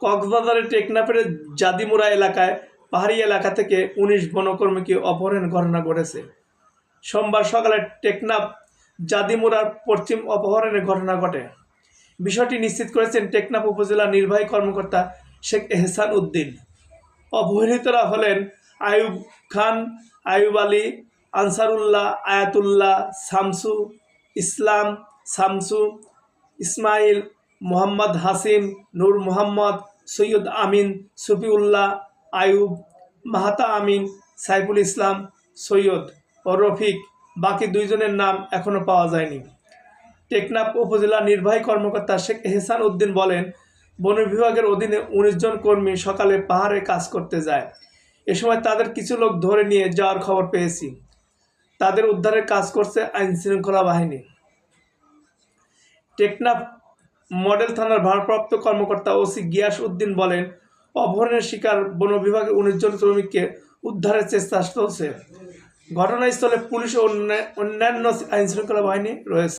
কক্সবাজারের টেকনাফের জাদিমুরা এলাকায় পাহাড়ি এলাকা থেকে ১৯ বনকর্মীকে অপহরণের ঘটনা ঘটেছে। সোমবার সকালে টেকনাফ জাদিমুরার পশ্চিম অপহরণের ঘটনা ঘটে। বিষয়টি নিশ্চিত করেছেন টেকনাফ উপজেলা নির্বাহী কর্মকর্তা শেখ এহসান উদ্দিন। অপহৃতরা হলেন আইয়ুব খান, আইয়ুব আলী, আনসারুল্লাহ, আয়াতুল্লাহ, শামসু ইসলাম, শামসু, ইসমাইল, মোহাম্মদ হাসিম, নূর মোহাম্মদ, সৈয়দ আমিন, শফিউল্লাহ, আইয়ুব, মাহাতা আমিন, সাইফুল ইসলাম, সৈয়দ ও রফিক। বাকি দুইজনের নাম এখনও পাওয়া যায়নি। টেকনাফ উপজেলা নির্বাহী কর্মকর্তা শেখ এহসান উদ্দিন বলেন, বন বিভাগের অধীনে ১৯ জন কর্মী সকালে পাহাড়ে কাজ করতে যায়। এ সময় তাদের কিছু লোক ধরে নিয়ে যাওয়ার খবর পেয়েছি। তাদের উদ্ধারের কাজ করছে আইনশৃঙ্খলা বাহিনী। টেকনাফ মডেল থানার ভারপ্রাপ্ত কর্মকর্তা ওসি গিয়াস উদ্দিন বলেন, অপহরণের শিকার বন বিভাগের ১৯ জন শ্রমিককে উদ্ধারের চেষ্টা চলছে। ঘটনাস্থলে পুলিশ ও অন্যান্য আইনশৃঙ্খলা বাহিনী রয়েছে।